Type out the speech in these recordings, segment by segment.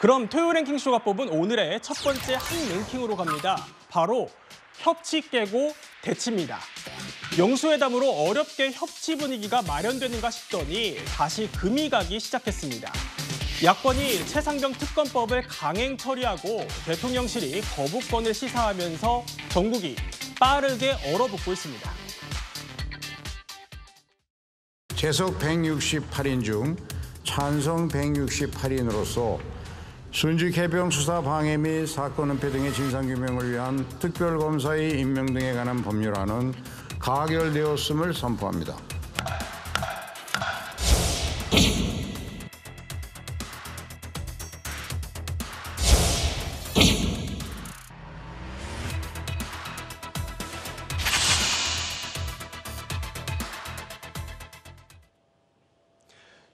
그럼 토요 랭킹쇼가 뽑은 오늘의 첫 번째 한 랭킹으로 갑니다. 바로 협치 깨고 대치입니다. 영수회담으로 어렵게 협치 분위기가 마련되는가 싶더니 다시 금이 가기 시작했습니다. 야권이 최상병 특검법을 강행 처리하고 대통령실이 거부권을 시사하면서 전국이 빠르게 얼어붙고 있습니다. 재석 168인 중 찬성 168인으로서 순직 해병 수사 방해 및 사건 은폐 등의 진상규명을 위한 특별검사의 임명 등에 관한 법률안은 가결되었음을 선포합니다.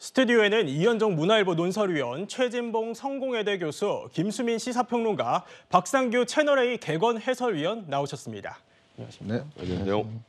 스튜디오에는 이현정 문화일보 논설위원, 최진봉 성공회대 교수, 김수민 시사평론가, 박상규 채널A 개건 해설위원 나오셨습니다. 안녕하십니까? 네, 안녕하세요.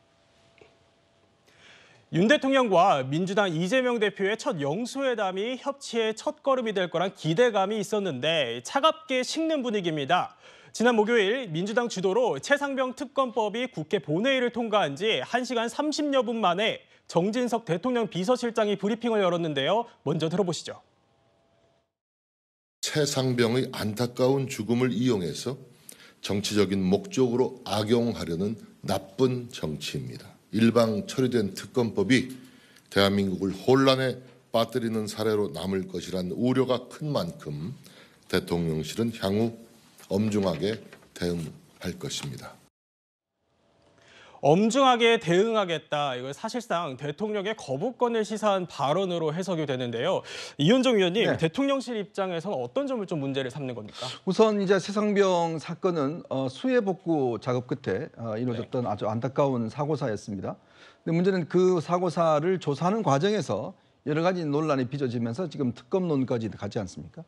윤 대통령과 민주당 이재명 대표의 첫 영수회담이 협치의 첫걸음이 될 거란 기대감이 있었는데 차갑게 식는 분위기입니다. 지난 목요일 민주당 주도로 최상병 특검법이 국회 본회의를 통과한 지 1시간 30여 분 만에 정진석 대통령 비서실장이 브리핑을 열었는데요. 먼저 들어보시죠. 최상병의 안타까운 죽음을 이용해서 정치적인 목적으로 악용하려는 나쁜 정치입니다. 일방 처리된 특검법이 대한민국을 혼란에 빠뜨리는 사례로 남을 것이란 우려가 큰 만큼 대통령실은 향후 엄중하게 대응할 것입니다. 엄중하게 대응하겠다. 이걸 사실상 대통령의 거부권을 시사한 발언으로 해석이 되는데요. 이현정 위원님, 네. 대통령실 입장에서는 어떤 점을 좀 문제를 삼는 겁니까? 우선 이제 최상병 사건은 수해 복구 작업 끝에 이루어졌던 아주 안타까운 사고사였습니다. 근데 문제는 그 사고사를 조사하는 과정에서 여러 가지 논란이 빚어지면서 지금 특검론까지 가지 않습니까?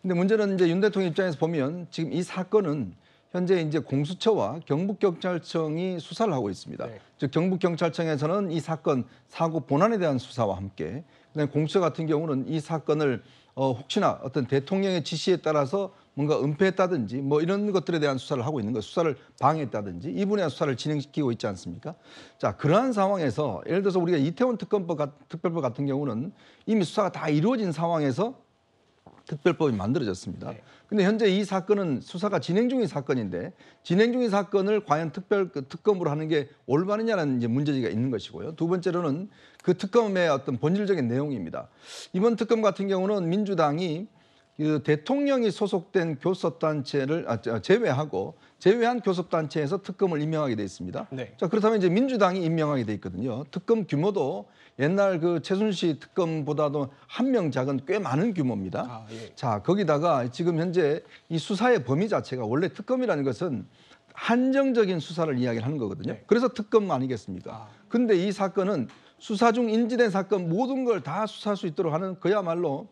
근데 문제는 이제 윤 대통령 입장에서 보면 지금 이 사건은 현재 이제 공수처와 경북경찰청이 수사를 하고 있습니다. 네. 즉 경북경찰청에서는 이 사건 사고 본안에 대한 수사와 함께, 그다음에 공수처 같은 경우는 이 사건을 혹시나 어떤 대통령의 지시에 따라서 뭔가 은폐했다든지 뭐 이런 것들에 대한 수사를 하고 있는 거예요. 수사를 방해했다든지 이 분야의 수사를 진행시키고 있지 않습니까? 자, 그러한 상황에서 예를 들어서 우리가 이태원 특별법 같은 경우는 이미 수사가 다 이루어진 상황에서 특별법이 만들어졌습니다. 근데 현재 이 사건은 수사가 진행 중인 사건인데 진행 중인 사건을 과연 특검으로 하는 게 올바르냐는 이제 문제지가 있는 것이고요. 두 번째로는 그 특검의 어떤 본질적인 내용입니다. 이번 특검 같은 경우는 민주당이 그 대통령이 소속된 교섭단체를 제외한 교섭단체에서 특검을 임명하게 돼 있습니다. 네. 자, 그렇다면 이제 민주당이 임명하게 돼 있거든요. 특검 규모도 옛날 그 최순실 특검보다도 한 명 작은 꽤 많은 규모입니다. 예. 자, 거기다가 지금 현재 이 수사의 범위 자체가 원래 특검이라는 것은 한정적인 수사를 이야기를 하는 거거든요. 네. 그래서 특검 아니겠습니까? 근데 이 사건은 수사 중 인지된 사건 모든 걸 다 수사할 수 있도록 하는 그야말로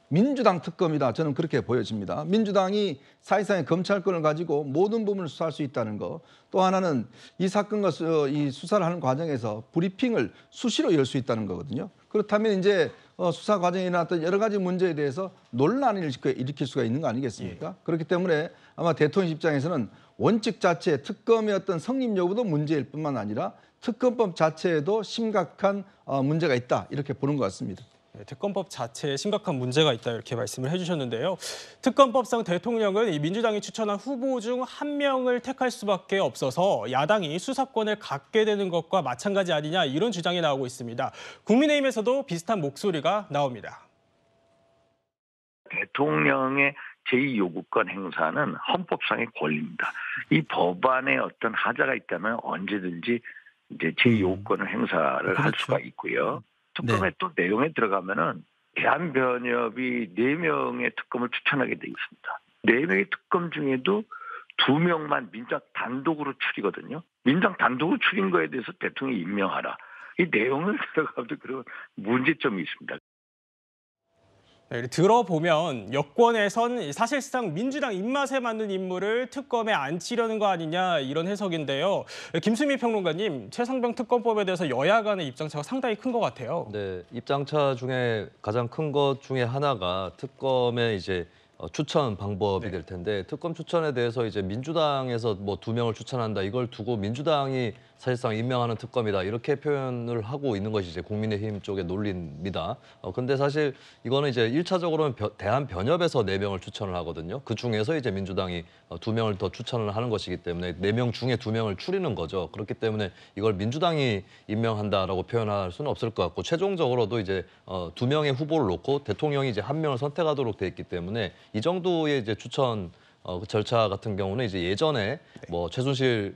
민주당 특검이다. 저는 그렇게 보여집니다. 민주당이 사실상의 검찰권을 가지고 모든 부분을 수사할 수 있다는 거. 또 하나는 이 사건과 이 수사를 하는 과정에서 브리핑을 수시로 열 수 있다는 거거든요. 그렇다면 이제 수사 과정에 일어났던 여러 가지 문제에 대해서 논란을 일으킬 수가 있는 거 아니겠습니까? 예. 그렇기 때문에 아마 대통령 입장에서는 원칙 자체 특검의 어떤 성립 여부도 문제일 뿐만 아니라 특검법 자체에도 심각한 문제가 있다. 이렇게 보는 것 같습니다. 특검법 자체에 심각한 문제가 있다 이렇게 말씀을 해주셨는데요. 특검법상 대통령은 이 민주당이 추천한 후보 중 한 명을 택할 수밖에 없어서 야당이 수사권을 갖게 되는 것과 마찬가지 아니냐 이런 주장이 나오고 있습니다. 국민의힘에서도 비슷한 목소리가 나옵니다. 대통령의 제2요구권 행사는 헌법상의 권리입니다. 이 법안에 어떤 하자가 있다면 언제든지 이제 제2요구권을 행사를 할 수가 있고요. 특검의 또 내용에 들어가면은 대한변협이 4명의 특검을 추천하게 돼 있습니다. 4명의 특검 중에도 2명만 민주당 단독으로 추리거든요. 민주당 단독으로 추린 거에 대해서 대통령이 임명하라. 이 내용을 들어가도 그런 문제점이 있습니다. 네, 들어보면 여권에선 사실상 민주당 입맛에 맞는 인물을 특검에 앉히려는 거 아니냐 이런 해석인데요. 김수미 평론가님, 최상병 특검법에 대해서 여야 간의 입장차가 상당히 큰 것 같아요. 네, 입장차 중에 가장 큰 것 중에 하나가 특검의 이제 추천 방법이 될 텐데 특검 추천에 대해서 이제 민주당에서 뭐 2명을 추천한다 이걸 두고 민주당이 사실상 임명하는 특검이다 이렇게 표현을 하고 있는 것이 이제 국민의힘 쪽의 논리입니다. 근데 사실 이거는 이제 1차적으로는 대한변협에서 4명을 추천을 하거든요. 그 중에서 이제 민주당이 2명을 더 추천을 하는 것이기 때문에 4명 중에 2명을 추리는 거죠. 그렇기 때문에 이걸 민주당이 임명한다라고 표현할 수는 없을 것 같고 최종적으로도 이제 2명의 후보를 놓고 대통령이 이제 1명을 선택하도록 돼 있기 때문에 이 정도의 이제 추천 그 절차 같은 경우는 이제 예전에 뭐 최순실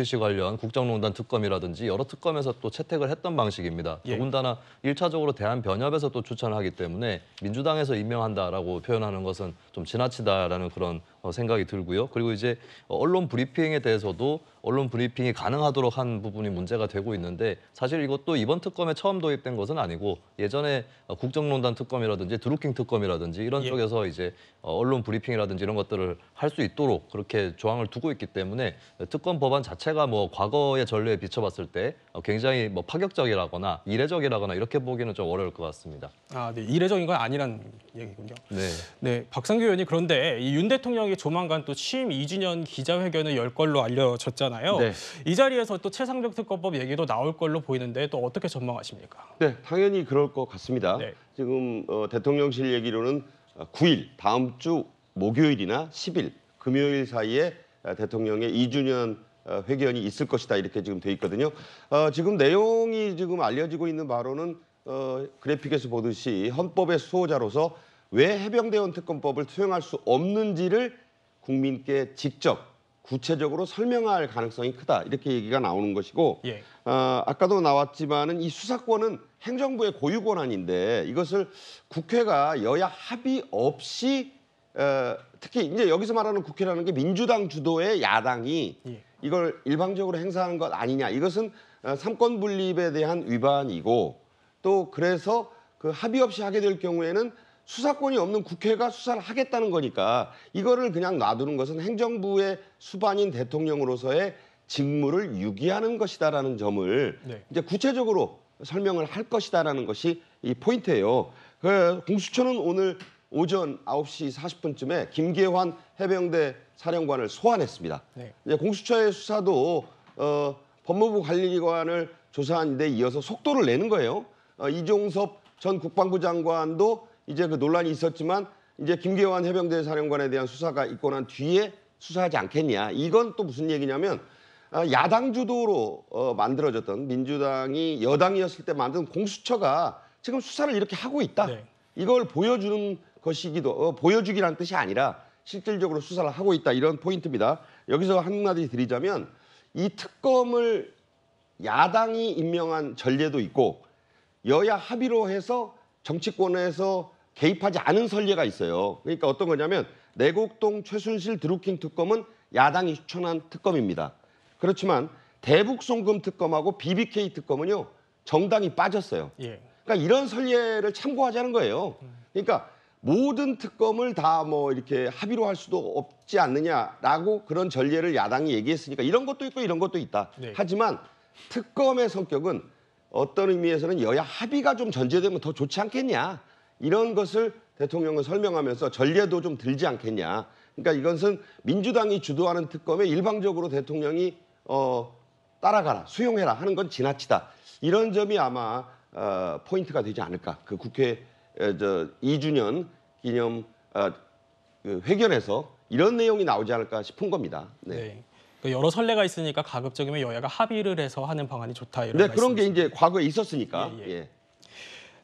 씨 관련 국정농단 특검이라든지 여러 특검에서 또 채택을 했던 방식입니다. 예. 더군다나 1차적으로 대한변협에서 또 추천하기 때문에 민주당에서 임명한다라고 표현하는 것은 좀 지나치다라는 그런 생각이 들고요. 그리고 이제 언론 브리핑에 대해서도 언론 브리핑이 가능하도록 한 부분이 문제가 되고 있는데 사실 이것도 이번 특검에 처음 도입된 것은 아니고 예전에 국정농단 특검이라든지 드루킹 특검이라든지 이런 예. 쪽에서 이제 언론 브리핑이라든지 이런 것들을 할 수 있도록 그렇게 조항을 두고 있기 때문에 특검 법안 자체가 뭐 과거의 전례에 비춰봤을 때 굉장히 뭐 파격적이라거나 이례적이라거나 이렇게 보기는 좀 어려울 것 같습니다. 아, 네, 이례적인 건 아니란 얘기군요. 네. 네, 박상규 의원이 그런데 이 윤 대통령이 조만간 또 취임 2주년 기자회견을 열 걸로 알려졌잖아요. 네. 이 자리에서 또 최상병 특검법 얘기도 나올 걸로 보이는데 또 어떻게 전망하십니까? 네, 당연히 그럴 것 같습니다. 네. 지금 대통령실 얘기로는 9일, 다음 주 목요일이나 10일, 금요일 사이에 대통령의 2주년 회견이 있을 것이다 이렇게 지금 돼 있거든요. 지금 내용이 지금 알려지고 있는 바로는 그래픽에서 보듯이 헌법의 수호자로서 왜 해병대원 특검법을 수용할 수 없는지를 국민께 직접 구체적으로 설명할 가능성이 크다 이렇게 얘기가 나오는 것이고 예. 아까도 나왔지만은 이 수사권은 행정부의 고유 권한인데 이것을 국회가 여야 합의 없이 특히 이제 여기서 말하는 국회라는 게 민주당 주도의 야당이 예. 이걸 일방적으로 행사하는 것 아니냐 이것은 삼권 분립에 대한 위반이고 또 그래서 그 합의 없이 하게 될 경우에는 수사권이 없는 국회가 수사를 하겠다는 거니까 이거를 그냥 놔두는 것은 행정부의 수반인 대통령으로서의 직무를 유기하는 것이다라는 점을 네. 이제 구체적으로 설명을 할 것이다라는 것이 이 포인트예요. 공수처는 오늘 오전 9시 40분쯤에 김계환 해병대 사령관을 소환했습니다. 네. 이제 공수처의 수사도 법무부 관리기관을 조사한 데 이어서 속도를 내는 거예요. 이종섭 전 국방부 장관도 이제 그 논란이 있었지만 이제 김계환 해병대 사령관에 대한 수사가 있고 난 뒤에 수사하지 않겠냐. 이건 또 무슨 얘기냐면 야당 주도로 만들어졌던 민주당이 여당이었을 때 만든 공수처가 지금 수사를 이렇게 하고 있다. 네. 이걸 보여주는 것이기도 보여주기란 뜻이 아니라 실질적으로 수사를 하고 있다. 이런 포인트입니다. 여기서 한마디 드리자면 이 특검을 야당이 임명한 전례도 있고 여야 합의로 해서 정치권에서 개입하지 않은 선례가 있어요. 그러니까 어떤 거냐면 내곡동 최순실 드루킹 특검은 야당이 추천한 특검입니다. 그렇지만 대북 송금 특검하고 BBK 특검은요 정당이 빠졌어요. 예. 그러니까 이런 선례를 참고하자는 거예요. 그러니까 모든 특검을 다 뭐 이렇게 합의로 할 수도 없지 않느냐라고 그런 전례를 야당이 얘기했으니까 이런 것도 있고 이런 것도 있다. 네. 하지만 특검의 성격은 어떤 의미에서는 여야 합의가 좀 전제되면 더 좋지 않겠냐. 이런 것을 대통령은 설명하면서 전례도 좀 들지 않겠냐. 그러니까 이것은 민주당이 주도하는 특검에 일방적으로 대통령이 따라가라, 수용해라 하는 건 지나치다. 이런 점이 아마 포인트가 되지 않을까. 그 국회 2주년 기념 그 회견에서 이런 내용이 나오지 않을까 싶은 겁니다. 네. 네. 그 여러 선례가 있으니까 가급적이면 여야가 합의를 해서 하는 방안이 좋다 이런 네, 그런 게 말씀이시죠? 이제 과거에 있었으니까. 예, 예. 예.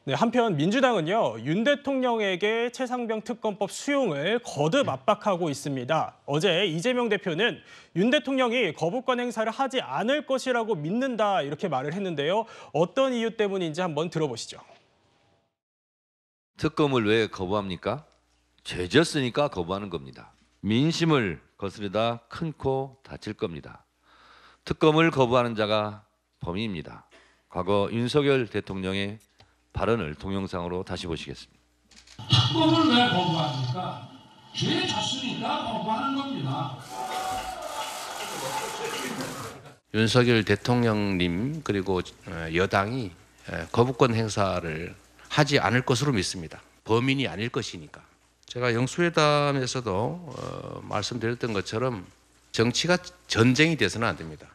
네, 한편 민주당은요 윤 대통령에게 최상병 특검법 수용을 거듭 압박하고 있습니다. 어제 이재명 대표는 윤 대통령이 거부권 행사를 하지 않을 것이라고 믿는다 이렇게 말을 했는데요. 어떤 이유 때문인지 한번 들어보시죠. 특검을 왜 거부합니까? 죄졌으니까 거부하는 겁니다. 민심을 거스르다 큰 코 다칠 겁니다. 특검을 거부하는 자가 범인입니다. 과거 윤석열 대통령의 발언을 동영상으로 다시 보시겠습니다. 특검을 왜 거부합니까? 죄 졌으니까 거부하는 겁니다. 윤석열 대통령님 그리고 여당이 거부권 행사를 하지 않을 것으로 믿습니다. 범인이 아닐 것이니까. 제가 영수회담에서도 말씀드렸던 것처럼 정치가 전쟁이 돼서는 안 됩니다.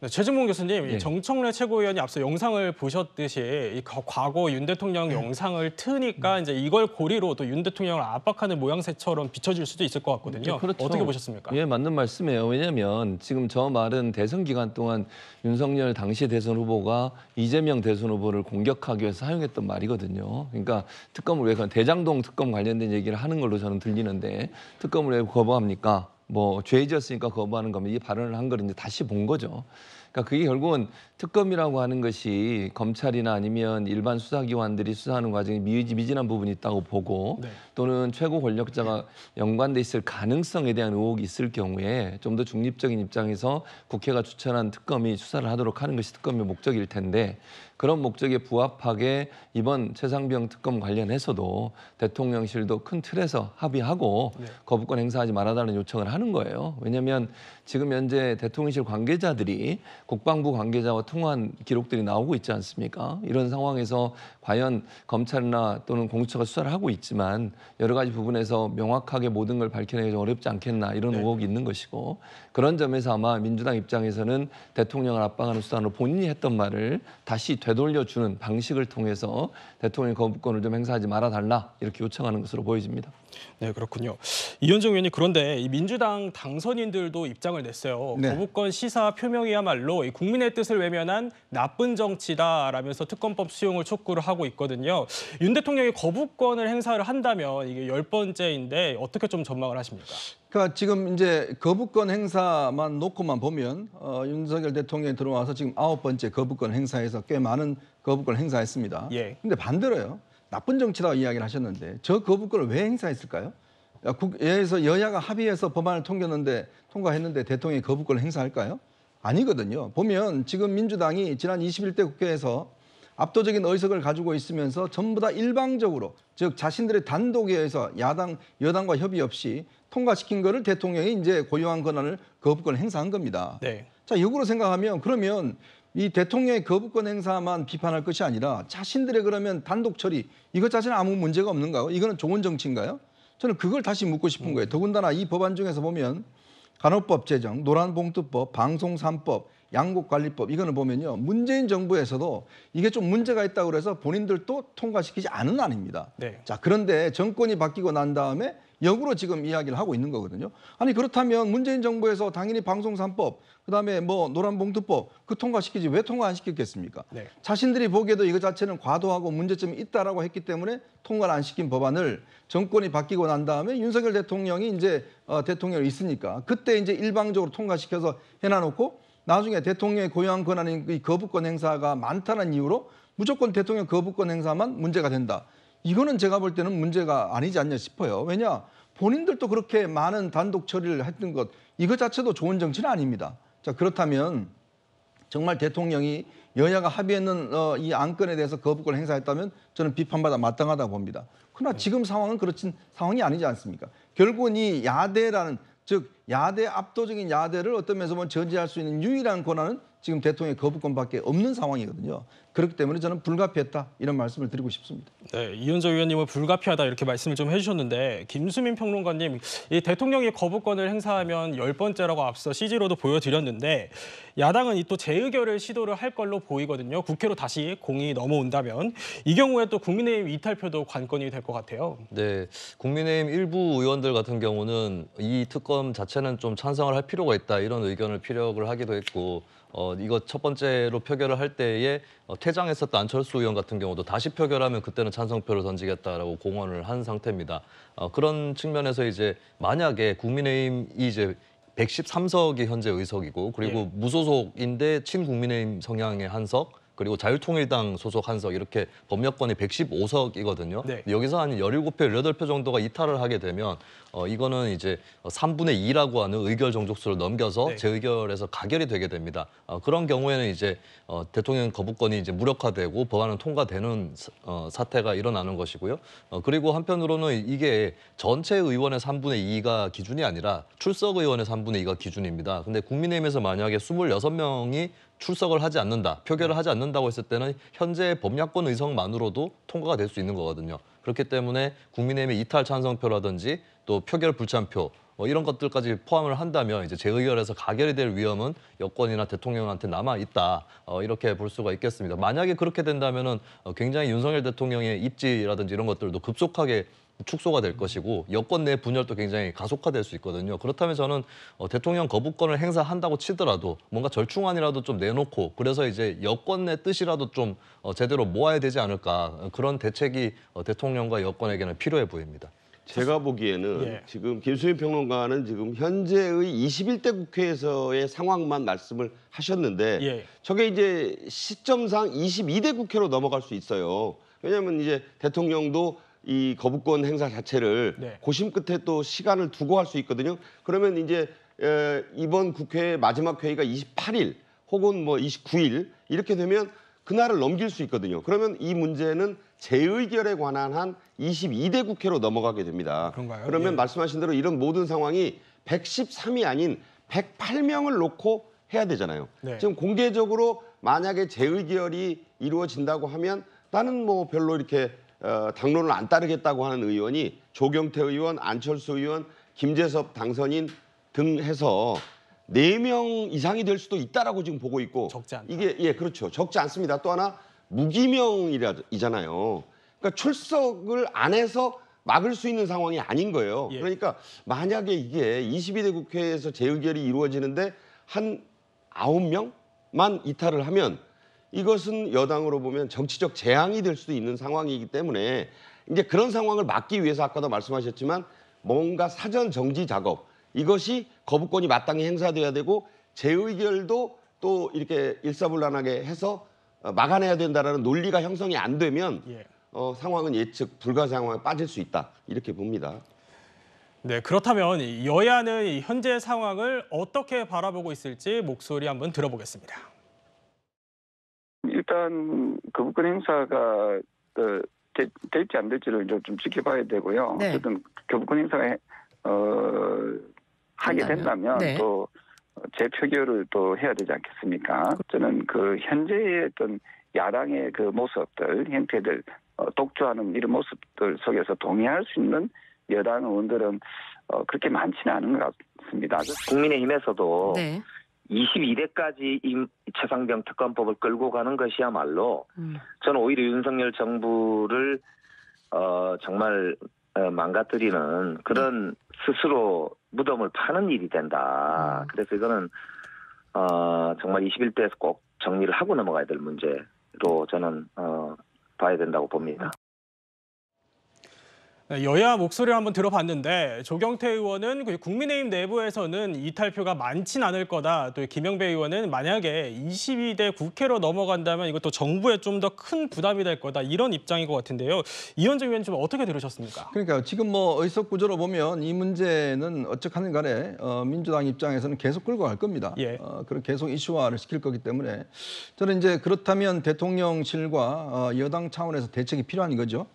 네, 최진봉 교수님, 예. 이 정청래 최고위원이 앞서 영상을 보셨듯이 이 과거 윤 대통령 영상을 트니까 이제 이걸 고리로 또 윤 대통령을 압박하는 모양새처럼 비춰질 수도 있을 것 같거든요. 그렇죠. 어떻게 보셨습니까? 예, 맞는 말씀이에요. 왜냐하면 지금 저 말은 대선 기간 동안 윤석열 당시 대선 후보가 이재명 대선 후보를 공격하기 위해서 사용했던 말이거든요. 그러니까 특검을 왜 대장동 특검 관련된 얘기를 하는 걸로 저는 들리는데 특검을 왜 거부합니까? 뭐 죄지었으니까 거부하는 겁니다. 이 발언을 한 걸 이제 다시 본 거죠. 그러니까 그게 결국은 특검이라고 하는 것이 검찰이나 아니면 일반 수사기관들이 수사하는 과정에 미진한 부분이 있다고 보고 네. 또는 최고 권력자가 연관돼 있을 가능성에 대한 의혹이 있을 경우에 좀 더 중립적인 입장에서 국회가 추천한 특검이 수사를 하도록 하는 것이 특검의 목적일 텐데 그런 목적에 부합하게 이번 최상병 특검 관련해서도 대통령실도 큰 틀에서 합의하고 네. 거부권 행사하지 말아달라는 요청을 하는 거예요. 왜냐하면 지금 현재 대통령실 관계자들이 국방부 관계자와 통화한 기록들이 나오고 있지 않습니까? 이런 상황에서 과연 검찰이나 또는 공수처가 수사를 하고 있지만 여러 가지 부분에서 명확하게 모든 걸 밝혀내기 좀 어렵지 않겠나 이런 네. 의혹이 있는 것이고 그런 점에서 아마 민주당 입장에서는 대통령을 압박하는 수단으로 본인이 했던 말을 다시 되돌려주는 방식을 통해서 대통령 거부권을 좀 행사하지 말아달라 이렇게 요청하는 것으로 보여집니다. 네, 그렇군요. 이현정 의원님, 그런데 이 민주당 당선인들도 입장을 냈어요. 네. 거부권 시사 표명이야말로 이 국민의 뜻을 외면한 나쁜 정치다라면서 특검법 수용을 촉구를 하고 있거든요. 윤 대통령이 거부권을 행사를 한다면 이게 10번째인데 어떻게 좀 전망을 하십니까? 그러니까 지금 이제 거부권 행사만 놓고만 보면 윤석열 대통령이 들어와서 지금 9번째 거부권 행사에서 꽤 많은 거부권 행사했습니다. 예. 근데 반대로요. 나쁜 정치라고 이야기를 하셨는데 저 거부권을 왜 행사했을까요? 국회에서 여야가 합의해서 법안을 통과했는데 대통령이 거부권을 행사할까요? 아니거든요. 보면 지금 민주당이 지난 21대 국회에서 압도적인 의석을 가지고 있으면서 전부 다 일방적으로 즉 자신들의 단독에 의해서 여당과 협의 없이 통과시킨 거를 대통령이 이제 고유한 권한을 거부권을 행사한 겁니다. 네. 자, 역으로 생각하면 그러면 이 대통령의 거부권 행사만 비판할 것이 아니라 자신들의 그러면 단독 처리 이것 자체는 아무 문제가 없는가요? 이거는 좋은 정치인가요? 저는 그걸 다시 묻고 싶은 거예요. 더군다나 이 법안 중에서 보면 간호법 제정, 노란봉투법, 방송 3법, 양곡관리법 이거는 보면요. 문재인 정부에서도 이게 좀 문제가 있다고 그래서 본인들도 통과시키지 않은 안입니다. 네. 자, 그런데 정권이 바뀌고 난 다음에 역으로 지금 이야기를 하고 있는 거거든요. 아니 그렇다면 문재인 정부에서 당연히 방송 3법, 그다음에 뭐 노란봉투법 그 통과시키지 왜 통과 안 시켰겠습니까? 네. 자신들이 보기에도 이거 자체는 과도하고 문제점이 있다라고 했기 때문에 통과를 안 시킨 법안을 정권이 바뀌고 난 다음에 윤석열 대통령이 이제 대통령이 있으니까 그때 이제 일방적으로 통과시켜서 해놔놓고 나중에 대통령의 고유한 권한인 이 거부권 행사가 많다는 이유로 무조건 대통령 거부권 행사만 문제가 된다. 이거는 제가 볼 때는 문제가 아니지 않냐 싶어요. 왜냐? 본인들도 그렇게 많은 단독 처리를 했던 것 이거 자체도 좋은 정치는 아닙니다. 자, 그렇다면 정말 대통령이 여야가 합의했는 이 안건에 대해서 거부권 행사했다면 저는 비판받아 마땅하다고 봅니다. 그러나 지금 상황은 그렇진 상황이 아니지 않습니까? 결국은 이 야대라는 즉 야대 압도적인 야대를 어떤 면에서 보면 저지할 수 있는 유일한 권한은 지금 대통령의 거부권밖에 없는 상황이거든요. 그렇기 때문에 저는 불가피했다 이런 말씀을 드리고 싶습니다. 네, 이현정 의원님은 불가피하다 이렇게 말씀을 좀 해주셨는데 김수민 평론가님, 이 대통령이 거부권을 행사하면 10번째라고 앞서 CG로도 보여드렸는데 야당은 이 또 재의결을 시도를 할 걸로 보이거든요. 국회로 다시 공이 넘어온다면 이 경우에 또 국민의힘 이탈표도 관건이 될 것 같아요. 네, 국민의힘 일부 의원들 같은 경우는 이 특검 자체는 좀 찬성을 할 필요가 있다 이런 의견을 피력을 하기도 했고 이거 첫 번째로 표결을 할 때에 퇴장했었던 안철수 의원 같은 경우도 다시 표결하면 그때는 찬성표를 던지겠다라고 공언을 한 상태입니다. 그런 측면에서 이제 만약에 국민의힘이 이제 113석이 현재 의석이고 그리고 무소속인데 친국민의힘 성향의 한 석, 그리고 자유통일당 소속 한 석 이렇게 법력권이 115석이거든요. 네. 여기서 한 17표, 18표 정도가 이탈을 하게 되면 이거는 이제 3분의 2라고 하는 의결 정족수를 넘겨서 네. 재의결에서 가결이 되게 됩니다. 그런 경우에는 이제 대통령 거부권이 이제 무력화되고 법안은 통과되는 사태가 일어나는 것이고요. 그리고 한편으로는 이게 전체 의원의 3분의 2가 기준이 아니라 출석 의원의 3분의 2가 기준입니다. 근데 국민의힘에서 만약에 26명이 출석을 하지 않는다, 표결을 하지 않는다고 했을 때는 현재 법야권 의석만으로도 통과가 될 수 있는 거거든요. 그렇기 때문에 국민의힘의 이탈 찬성표라든지 또 표결 불찬표 이런 것들까지 포함을 한다면 이제 재의결에서 가결이 될 위험은 여권이나 대통령한테 남아 있다 이렇게 볼 수가 있겠습니다. 만약에 그렇게 된다면은 굉장히 윤석열 대통령의 입지라든지 이런 것들도 급속하게 축소가 될 것이고 여권 내 분열도 굉장히 가속화될 수 있거든요. 그렇다면 저는 대통령 거부권을 행사한다고 치더라도 뭔가 절충안이라도 좀 내놓고 그래서 이제 여권 내 뜻이라도 좀 제대로 모아야 되지 않을까 그런 대책이 대통령과 여권에게는 필요해 보입니다. 제가 보기에는 예. 지금 김수민 평론가는 지금 현재의 21대 국회에서의 상황만 말씀을 하셨는데 예. 저게 이제 시점상 22대 국회로 넘어갈 수 있어요. 왜냐하면 이제 대통령도 이 거부권 행사 자체를 네. 고심 끝에 또 시간을 두고 할 수 있거든요. 그러면 이제 이번 국회 마지막 회의가 28일 혹은 뭐 29일 이렇게 되면 그날을 넘길 수 있거든요. 그러면 이 문제는 재의결에 관한 한 22대 국회로 넘어가게 됩니다. 그런가요? 그러면 예. 말씀하신 대로 이런 모든 상황이 113이 아닌 108명을 놓고 해야 되잖아요. 네. 지금 공개적으로 만약에 재의결이 이루어진다고 하면 나는 뭐 별로 이렇게 당론을 안 따르겠다고 하는 의원이 조경태 의원, 안철수 의원, 김재섭 당선인 등 해서 4명 이상이 될 수도 있다라고 지금 보고 있고 적지 않다. 이게 예 그렇죠. 적지 않습니다. 또 하나 무기명이잖아요. 그러니까 출석을 안 해서 막을 수 있는 상황이 아닌 거예요. 예. 그러니까 만약에 이게 22대 국회에서 재의결이 이루어지는데 한 9명만 이탈을 하면 이것은 여당으로 보면 정치적 재앙이 될 수도 있는 상황이기 때문에 이제 그런 상황을 막기 위해서 아까도 말씀하셨지만 뭔가 사전 정지 작업 이것이 거부권이 마땅히 행사돼야 되고 재의결도 또 이렇게 일사불란하게 해서 막아내야 된다라는 논리가 형성이 안 되면 예. 상황은 예측 불가 상황에 빠질 수 있다 이렇게 봅니다. 네, 그렇다면 여야는 이 현재 상황을 어떻게 바라보고 있을지 목소리 한번 들어보겠습니다. 일단 거부권 행사가 될지 안 될지를 좀 지켜봐야 되고요. 네. 어쨌든 거부권 행사가 하게 된다면 네. 또 재표결을 또 해야 되지 않겠습니까? 저는 그 현재의 어떤 야당의 그 모습들, 형태들, 독주하는 이런 모습들 속에서 동의할 수 있는 여당 의원들은 그렇게 많지는 않은 것 같습니다. 국민의힘에서도 네. 22대까지 최상병 특검법을 끌고 가는 것이야말로 저는 오히려 윤석열 정부를 정말 망가뜨리는 그런 스스로 무덤을 파는 일이 된다. 그래서 이거는 정말 21대에서 꼭 정리를 하고 넘어가야 될 문제로 저는 봐야 된다고 봅니다. 여야 목소리를 한번 들어봤는데 조경태 의원은 국민의힘 내부에서는 이탈표가 많진 않을 거다. 또 김영배 의원은 만약에 22대 국회로 넘어간다면 이것도 정부에 좀 더 큰 부담이 될 거다. 이런 입장인 것 같은데요. 이현정 의원님 좀 어떻게 들으셨습니까? 그러니까 지금 뭐 의석 구조로 보면 이 문제는 어쨌든 간에 민주당 입장에서는 계속 끌고 갈 겁니다. 예. 그런 계속 이슈화를 시킬 거기 때문에 저는 이제 그렇다면 대통령실과 여당 차원에서 대책이 필요한 거죠.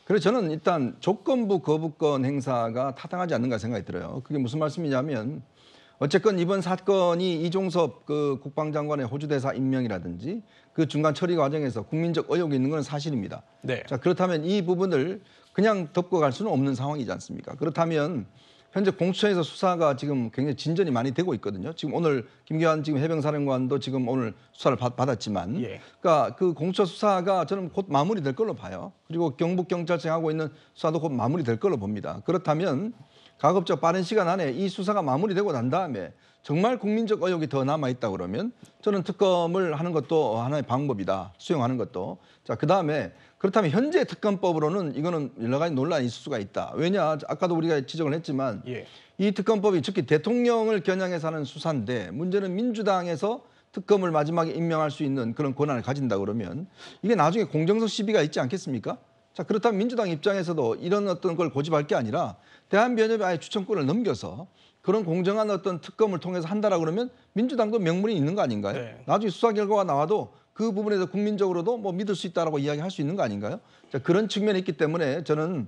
그래서 저는 일단 조건부 거부권 행사가 타당하지 않는가 생각이 들어요. 그게 무슨 말씀이냐면 어쨌건 이번 사건이 이종섭 그 국방장관의 호주 대사 임명이라든지 그 중간 처리 과정에서 국민적 의혹이 있는 건 사실입니다. 네. 자, 그렇다면 이 부분을 그냥 덮고 갈 수는 없는 상황이지 않습니까? 그렇다면 현재 공수처에서 수사가 지금 굉장히 진전이 많이 되고 있거든요. 지금 오늘 김기환 지금 해병사령관도 지금 오늘 수사를 받았지만, 예. 그러니까 그 공수처 수사가 저는 곧 마무리될 걸로 봐요. 그리고 경북경찰청이 하고 있는 수사도 곧 마무리될 걸로 봅니다. 그렇다면 가급적 빠른 시간 안에 이 수사가 마무리되고 난 다음에 정말 국민적 의혹이 더 남아 있다 그러면 저는 특검을 하는 것도 하나의 방법이다. 수용하는 것도. 자, 그다음에 그렇다면 현재 특검법으로는 이거는 여러 가지 논란이 있을 수가 있다. 왜냐? 아까도 우리가 지적을 했지만 예. 이 특검법이 특히 대통령을 겨냥해서 하는 수사인데 문제는 민주당에서 특검을 마지막에 임명할 수 있는 그런 권한을 가진다 그러면 이게 나중에 공정성 시비가 있지 않겠습니까? 자, 그렇다면 민주당 입장에서도 이런 어떤 걸 고집할 게 아니라 대한변협에 아예 추천권을 넘겨서 그런 공정한 어떤 특검을 통해서 한다라 그러면 민주당도 명분이 있는 거 아닌가요? 네. 나중에 수사 결과가 나와도 그 부분에서 국민적으로도 뭐 믿을 수 있다라고 이야기할 수 있는 거 아닌가요? 자, 그런 측면이 있기 때문에 저는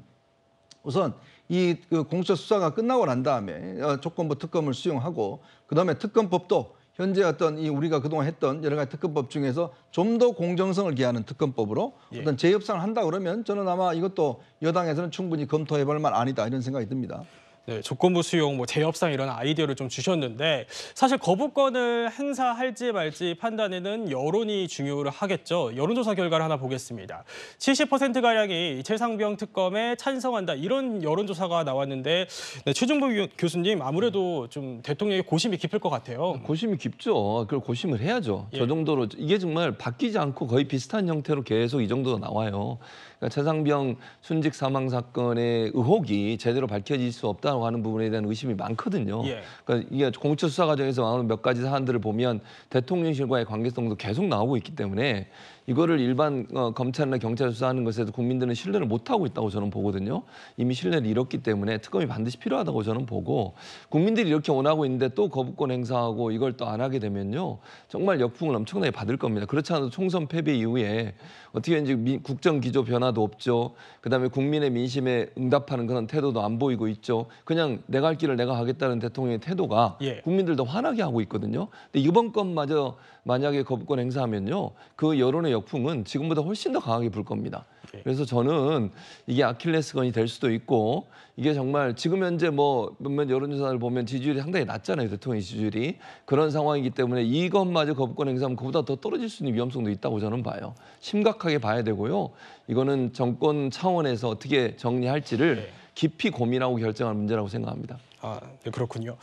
우선 이 공수처 수사가 끝나고 난 다음에 조건부 특검을 수용하고 그다음에 특검법도 현재 어떤 이 우리가 그동안 했던 여러 가지 특검법 중에서 좀 더 공정성을 기하는 특검법으로 어떤 재협상을 한다 그러면 저는 아마 이것도 여당에서는 충분히 검토해볼 만 아니다 이런 생각이 듭니다. 네, 조건부 수용, 뭐 재협상 이런 아이디어를 좀 주셨는데 사실 거부권을 행사할지 말지 판단에는 여론이 중요를 하겠죠. 여론조사 결과를 하나 보겠습니다. 70%가량이 최상병 특검에 찬성한다 이런 여론조사가 나왔는데 네, 최준보 교수님 아무래도 좀 대통령의 고심이 깊을 것 같아요. 고심이 깊죠. 그걸 고심을 해야죠. 예. 저 정도로 이게 정말 바뀌지 않고 거의 비슷한 형태로 계속 이 정도가 나와요. 그러니까 최상병 순직 사망 사건의 의혹이 제대로 밝혀질 수 없다고 하는 부분에 대한 의심이 많거든요. 예. 그러니까 이게 공수처 수사 과정에서 나오는 몇 가지 사안들을 보면 대통령실과의 관계성도 계속 나오고 있기 때문에 이거를 일반 검찰이나 경찰 수사하는 것에도 국민들은 신뢰를 못하고 있다고 저는 보거든요. 이미 신뢰를 잃었기 때문에 특검이 반드시 필요하다고 저는 보고 국민들이 이렇게 원하고 있는데 또 거부권 행사하고 이걸 또 안 하게 되면요. 정말 역풍을 엄청나게 받을 겁니다. 그렇지 않아도 총선 패배 이후에 어떻게 이제 국정 기조 변화도 없죠. 그다음에 국민의 민심에 응답하는 그런 태도도 안 보이고 있죠. 그냥 내가 할 길을 내가 하겠다는 대통령의 태도가 예. 국민들도 화나게 하고 있거든요. 근데 이번 건마저 만약에 거부권 행사하면요. 그 여론의 역풍은 지금보다 훨씬 더 강하게 불 겁니다. 그래서 저는 이게 아킬레스건이 될 수도 있고 이게 정말 지금 현재 뭐 몇몇 여론조사를 보면 지지율이 상당히 낮잖아요. 대통령 지지율이. 그런 상황이기 때문에 이것마저 거부권 행사하면 그보다 더 떨어질 수 있는 위험성도 있다고 저는 봐요. 심각하게 봐야 되고요. 이거는 정권 차원에서 어떻게 정리할지를 깊이 고민하고 결정할 문제라고 생각합니다. 네, 그렇군요.